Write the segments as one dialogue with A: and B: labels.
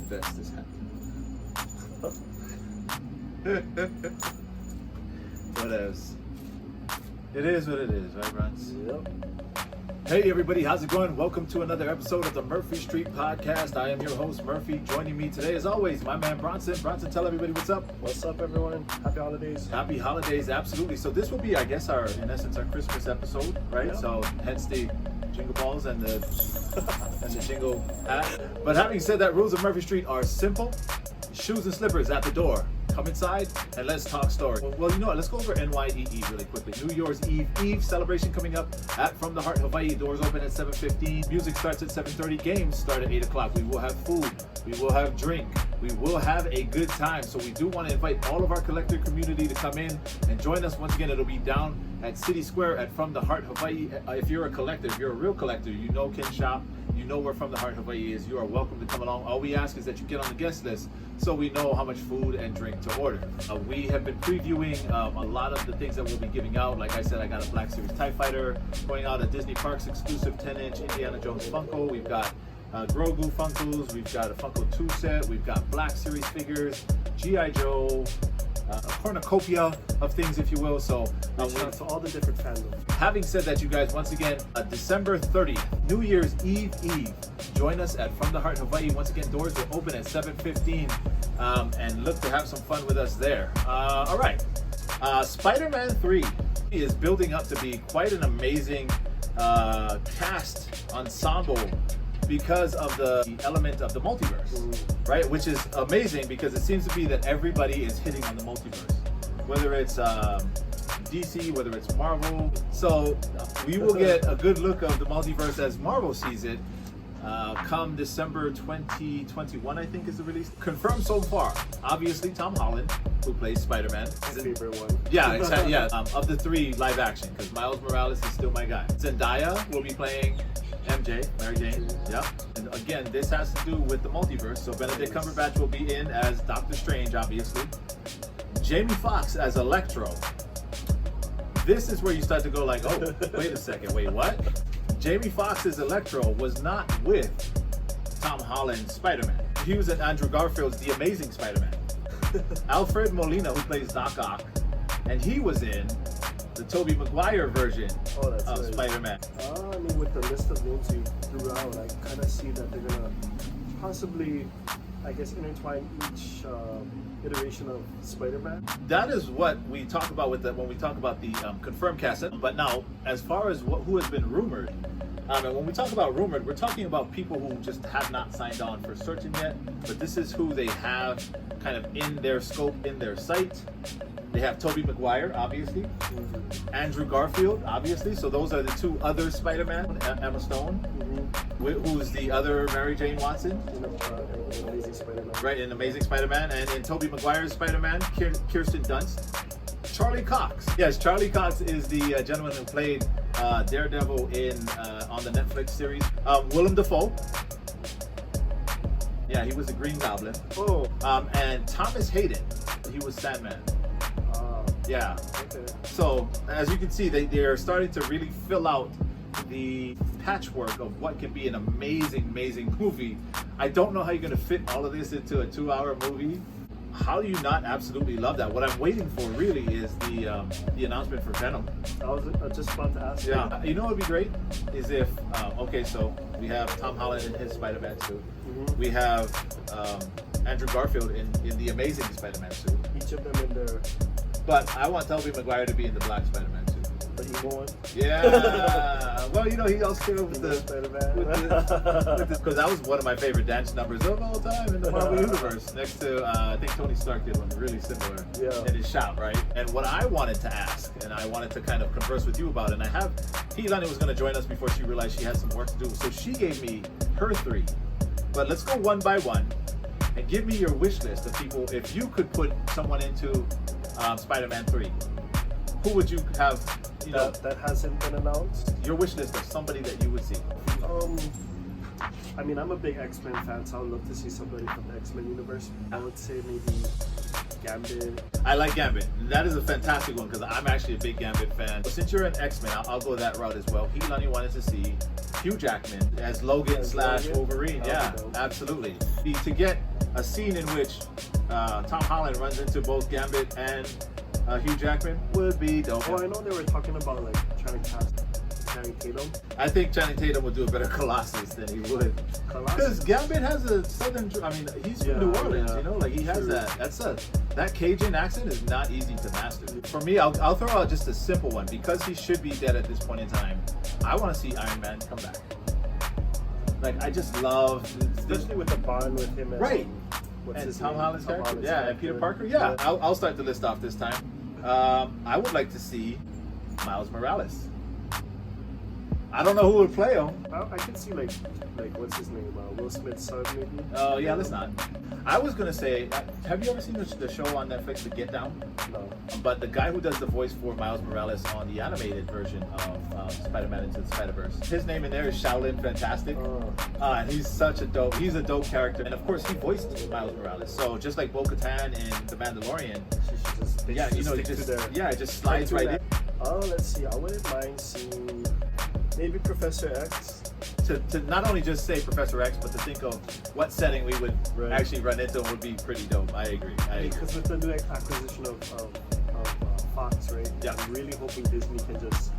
A: best is happening. What else? It is what it is, right, Bronson?
B: Yep.
A: Hey everybody, how's it going? Welcome to another episode of the Murphy Street Podcast. I am your host, Murphy. Joining me today, as always, my man Bronson. Bronson, tell everybody what's up.
B: What's up, everyone? Happy holidays.
A: Happy holidays, absolutely. So this will be, I guess, in essence, our Christmas episode, right?
B: Yeah.
A: So hence the jingle balls and the and the jingle hat. But having said that, rules of Murphy Street are simple. Shoes and slippers at the door. Come inside and let's talk story. Well, you know what? Let's go over NYEE really quickly. New Year's Eve celebration coming up at From the Heart, Hawaii. Doors open at 7:15. Music starts at 7:30. Games start at 8 o'clock. We will have food. We will have drink. We will have a good time. So we do want to invite all of our collector community to come in and join us. Once again, it'll be down at City Square at From the Heart, Hawaii. If you're a collector, if you're a real collector, you know Ken Shop. You know where From the Heart, Hawaii is. You are welcome to come along. All we ask is that you get on the guest list so we know how much food and drink to order. We have been previewing a lot of the things that we'll be giving out. Like I said, I got a Black Series TIE Fighter going out, a Disney Parks exclusive 10-inch Indiana Jones Funko. We've got Grogu Funkos. We've got a Funko 2 set. We've got Black Series figures, G.I. Joe, a cornucopia of things, if you will. So
B: Shout out to all the different fandoms.
A: having said that, you guys, once again, December 30th, New Year's Eve. Join us at From the Heart, Hawaii. Once again, doors will open at 7:15, and look to have some fun with us there. All right, SpiderMan 3 is building up to be quite an amazing cast ensemble because of the element of the multiverse, right? Which is amazing because it seems to be that everybody is hitting on the multiverse, whether it's DC, whether it's Marvel. So we will get a good look of the multiverse as Marvel sees it come December 2021, I think is the release. Confirmed so far, obviously Tom Holland, who plays Spider-Man.
B: My favorite one.
A: Yeah, exactly. Yeah, of the three live action, because Miles Morales is still my guy. Zendaya will be playing MJ, Mary Jane. Yep. And again, this has to do with the multiverse. So Benedict Cumberbatch will be in as Doctor Strange, obviously. Jamie Foxx as Electro. This is where you start to go like, oh, wait a second, wait, what? Jamie Foxx's Electro was not with Tom Holland's Spider-Man. He was in Andrew Garfield's The Amazing Spider-Man. Alfred Molina, who plays Doc Ock, and he was in the Tobey Maguire version of
B: right.
A: Spider-Man.
B: I mean, with the list of names you threw out, I kind of see that they're gonna possibly, I guess, intertwine each iteration of Spider-Man.
A: That is what we talk about when we talk about the confirmed cast. But now, as far as who has been rumored, and when we talk about rumored, we're talking about people who just have not signed on for certain yet. But this is who they have kind of in their scope, in their sight. They have Tobey Maguire, obviously. Andrew Garfield, obviously. So those are the two other Spider-Man. Emma Stone, who's the other Mary Jane Watson.
B: Amazing Spider-Man.
A: Right, in Amazing Spider-Man. And in Tobey Maguire's Spider-Man, Kirsten Dunst. Charlie Cox. Yes, Charlie Cox is the gentleman who played Daredevil on the Netflix series. Willem Dafoe. Yeah, he was the Green Goblin.
B: Oh.
A: And Thomas Hayden, he was Sandman. Yeah.
B: Okay.
A: So as you can see, they are starting to really fill out the patchwork of what can be an amazing movie. I don't know how you're going to fit all of this into a 2-hour movie. How do you not absolutely love that? What I'm waiting for really is the announcement for Venom.
B: I was just about to ask.
A: Yeah. You know what would be great is if okay, so we have Tom Holland in his Spider-Man suit. We have Andrew Garfield in the Amazing Spider-Man suit.
B: Each of them in their.
A: But I want Tobey Maguire to be in the Black Spider-Man suit.
B: The evil one.
A: Yeah. Well, you know, he also came up with the
B: Spider-Man.
A: because that was one of my favorite dance numbers of all time in the Marvel Universe. Next to I think Tony Stark did one really similar in his shop, right? And what I wanted to ask, and I wanted to kind of converse with you about, and I have Hilani was going to join us before she realized she had some work to do, so she gave me her 3. But let's go one by one and give me your wish list of people. If you could put someone into Spider-Man 3, who would you have? You know,
B: that hasn't been announced.
A: Your wish list of somebody that you would see.
B: I mean, I'm a big X-Men fan, so I would love to see somebody from the X-Men universe. I would say maybe Gambit.
A: I like Gambit. That is a fantastic one because I'm actually a big Gambit fan. But since you're an X-Men, I'll go that route as well. Hilani wanted to see Hugh Jackman as Logan / Wolverine. Yeah, absolutely. To get a scene in which Tom Holland runs into both Gambit and Hugh Jackman would be dope.
B: Oh, I know they were talking about like trying to cast Channing Tatum.
A: I think Channing Tatum would do a better Colossus than he would. Because Gambit has a southern, I mean, he's from New Orleans, you know, like he has that. That Cajun accent is not easy to master. For me, I'll throw out just a simple one because he should be dead at this point in time. I want to see Iron Man come back. Like I just love,
B: especially with the bond with him and
A: Tom Holland's character, and Peter Parker. Yeah, I'll start the list off this time. I would like to see Miles Morales. I don't know who would play him.
B: I can see like what's his name? Will Smith's son, maybe.
A: Oh yeah, let's not. I was gonna say, have you ever seen the show on Netflix, The Get Down?
B: No.
A: But the guy who does the voice for Miles Morales on the animated version of Spider-Man Into the Spider-Verse, his name in there is Shaolin Fantastic. And he's a dope character. And of course, he voiced Miles Morales. So just like Bo-Katan in The Mandalorian, it just slides right in.
B: Let's see. I wouldn't mind seeing maybe Professor X.
A: To not only just say Professor X, but to think of what setting we would actually run into would be pretty dope. I agree.
B: Because with the new acquisition of Fox, right?
A: Yeah.
B: I'm really hoping Disney can just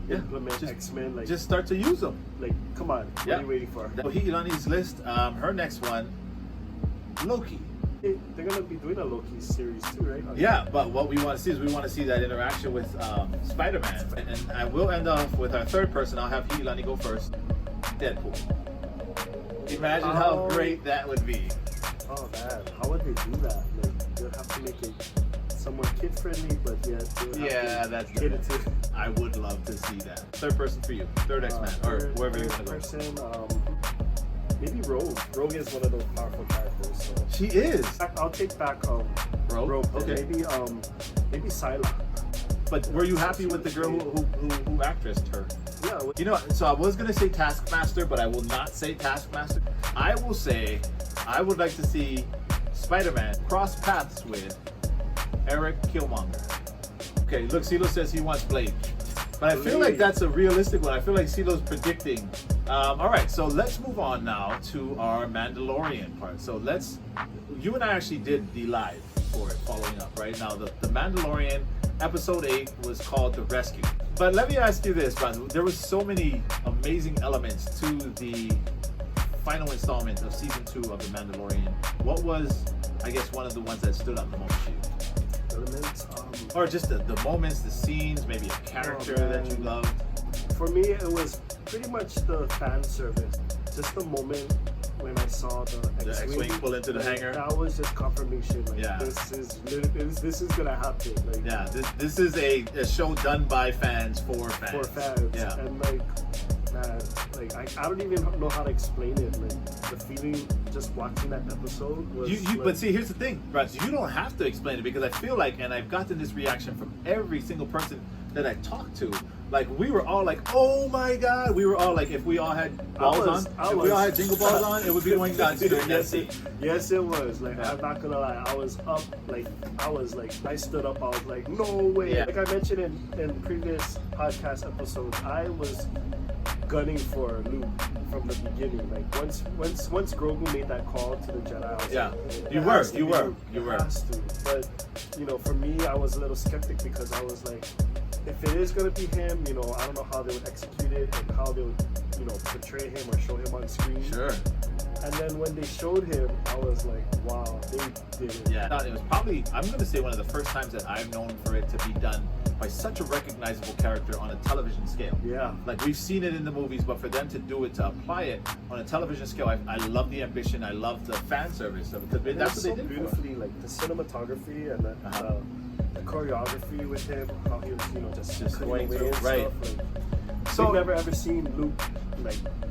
B: implement X-Men. Like,
A: just start to use them.
B: Like, come on. What are you waiting for?
A: Hilani's list, her next one, Loki.
B: They're going to be doing a Loki series too, right?
A: Yeah, but what we want to see is that interaction with Spider-Man. And I will end off with our third person. I'll have Hilani go first. Deadpool. Imagine how great that would be.
B: Oh man, how would they do that? Like, they'll have to make it somewhat kid-friendly, but yet
A: that's good. I would love to see that. Third person for you. Third X-Man, or wherever you want to go.
B: Maybe Rogue. Rogue is one of those powerful characters. So.
A: She is.
B: I'll take back
A: Rogue. Okay.
B: Maybe Psylocke.
A: But were you happy with the girl who actressed her?
B: Yeah.
A: You know, so I was gonna say Taskmaster, but I will not say Taskmaster. I will say I would like to see Spider-Man cross paths with Eric Killmonger. Okay, look, CeeLo says he wants Blade. But I feel like that's a realistic one. I feel like CeeLo's predicting. All right, so let's move on now to our Mandalorian part. So you and I actually did the live for it, following up, right? Now, the Mandalorian episode 8 was called The Rescue. But let me ask you this, Bronson. There was so many amazing elements to the final installment of season 2 of The Mandalorian. What was, I guess, one of the ones that stood out the most to you?
B: Elements?
A: Or just the moments, the scenes, maybe a character that you loved?
B: For me, it was pretty much the fan service. Just the moment when I saw the
A: X-Wing pull into the hangar.
B: That was just confirmation. Like, this is gonna happen. Like,
A: this is a show done by fans for fans.
B: For fans.
A: Yeah.
B: And I don't even know how to explain it. Like the feeling just watching that episode was.
A: But see, here's the thing, Bronson. You don't have to explain it because I feel like, and I've gotten this reaction from every single person that I talked to. Like we were all like, "Oh my God!" We were all like, if we all had balls on, if we all had jingle balls on, it would be going down to the
B: Yes, it was. Like I'm not gonna lie, I was up. I stood up. I was like, "No way!"
A: Yeah.
B: Like I mentioned in previous podcast episodes, I was gunning for Luke from the beginning. Like once Grogu made that call to the Jedi, I was like, you were. But for me, I was a little skeptic because I was like, if it is gonna be him, I don't know how they would execute it and how they would, portray him or show him on screen.
A: Sure.
B: And then when they showed him, I was like, wow, they did it.
A: Yeah, it was probably, I'm gonna say, one of the first times that I've known for it to be done by such a recognizable character on a television scale.
B: Yeah.
A: Like we've seen it in the movies, but for them to do it, to apply it on a television scale, I love the ambition, I love the fan service of it, because that's what they did
B: beautifully, like the cinematography and the choreography with him, how he was, just
A: going
B: away
A: through,
B: and
A: right.
B: stuff. So I've never ever seen Luke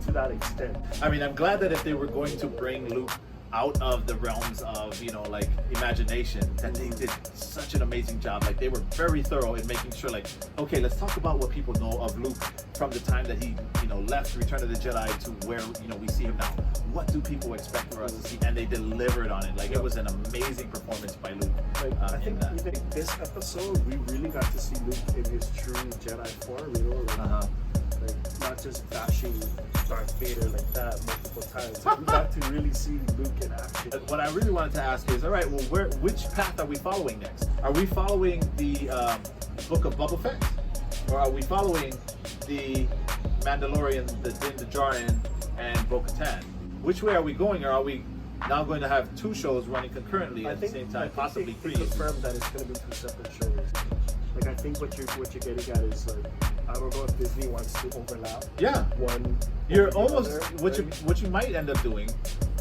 B: to that extent.
A: I mean, I'm glad that if they were going to bring Luke out of the realms of imagination, that they did such an amazing job. Like they were very thorough in making sure, like, okay, let's talk about what people know of Luke from the time that he left Return of the Jedi to where we see him now. What do people expect for us to see? And they delivered on it. Like it was an amazing performance by Luke.
B: I think even this episode we really got to see Luke in his true Jedi form. Like not just bashing Darth Vader like that multiple time. So we got to really see Luke in action.
A: What I really wanted to ask is, all right, well, which path are we following next? Are we following the book of Boba Fett? Or are we following the Mandalorian, the Din Djarin, and Bo-Katan? Which way are we going, or are we now going to have two shows running concurrently at the same time, possibly three?
B: Confirmed that it's going to be two separate shows. Like, I think what you're getting at is, like, I don't know if Disney wants to overlap.
A: Yeah.
B: One.
A: You're almost what you might end up doing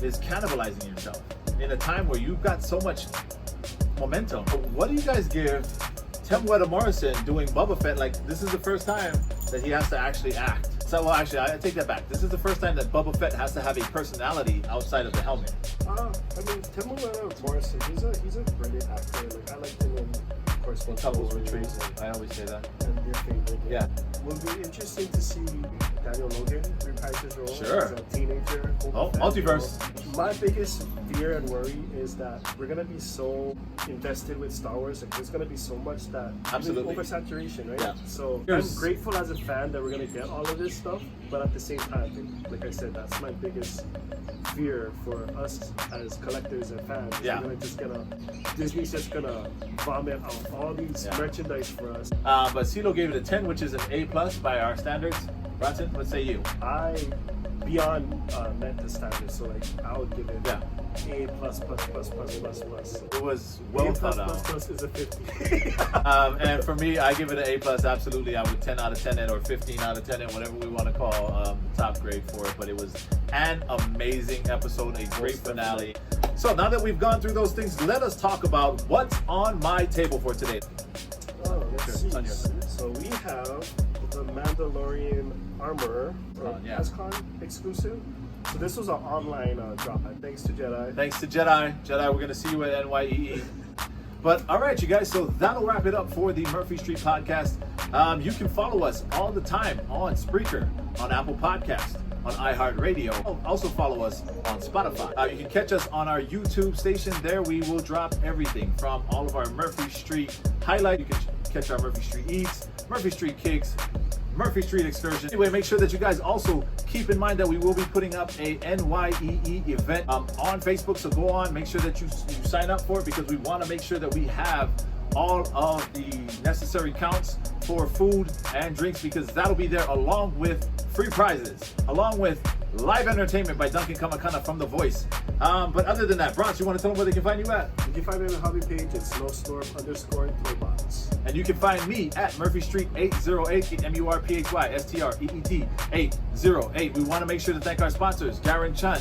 A: is cannibalizing yourself in a time where you've got so much momentum. What do you guys give Temuera Morrison doing Boba Fett? Like, this is the first time that he has to actually act. So, well, actually, I take that back. This is the first time that Boba Fett has to have a personality outside of the helmet.
B: I mean, Temuera Morrison, he's a brilliant actor. Like, I like him in, of course,
A: Couples Retreat. I always say that.
B: And your favorite.
A: Yeah.
B: Will be interesting to see Daniel Logan reprise his role
A: Sure.
B: as a teenager.
A: Multiverse.
B: My biggest fear and worry is that we're gonna be so invested with Star Wars, like there's gonna be so much that
A: Absolutely
B: oversaturation, right?
A: Yeah.
B: So I'm grateful as a fan that we're gonna get all of this stuff, but at the same time, like I said, that's my biggest fear for us as collectors and fans.
A: Yeah.
B: We're Disney's just gonna vomit out all these merchandise for us.
A: But CeeLo gave it a 10, which is an A+ by our standards. Bronson, what say you?
B: Beyond Meta standards, so like I would give it A++++++.
A: It was well thought out.
B: A+++ is a 50.
A: And for me, I give it an A+. Absolutely, I would 10 out of 10 it, or 15 out of 10 it, whatever we want to call top grade for it. But it was an amazing episode, a great finale. So now that we've gone through those things, let us talk about what's on my table for today.
B: Oh, let's see. So we have the Mandalorian armor, ASCON exclusive. So this was an online drop. Thanks to Jedi.
A: Thanks to Jedi. Jedi, we're going to see you at NYEE. But all right, you guys, so that'll wrap it up for the Murphy Street Podcast. You can follow us all the time on Spreaker, on Apple Podcast, on iHeartRadio. Also follow us on Spotify. You can catch us on our YouTube station. There we will drop everything from all of our Murphy Street highlights. You can catch our Murphy Street Eats, Murphy Street Kicks, Murphy Street Excursion. Anyway, make sure that you guys also keep in mind that we will be putting up a NYEE event on Facebook. So go on, make sure that you sign up for it, because we want to make sure that we have all of the necessary counts for food and drinks, because that'll be there along with free prizes, along with live entertainment by Duncan Kamakana from The Voice. But other than that, Bronx, you want to tell them where they can find you at?
B: You can find me on the hobby page. It's snowstorm_throwbots.
A: And you can find me at Murphy Street 808, MURPHYSTREET 808. We want to make sure to thank our sponsors, Garen Chun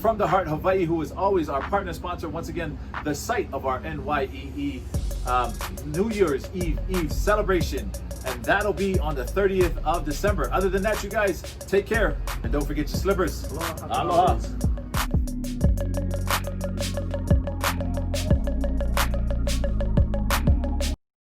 A: from the Heart Hawaii, who is always our partner sponsor. Once again, the site of our NYEE New Year's Eve celebration, and that'll be on the 30th of December. Other than that, you guys take care, and don't forget your slippers.
B: Aloha.
A: Aloha.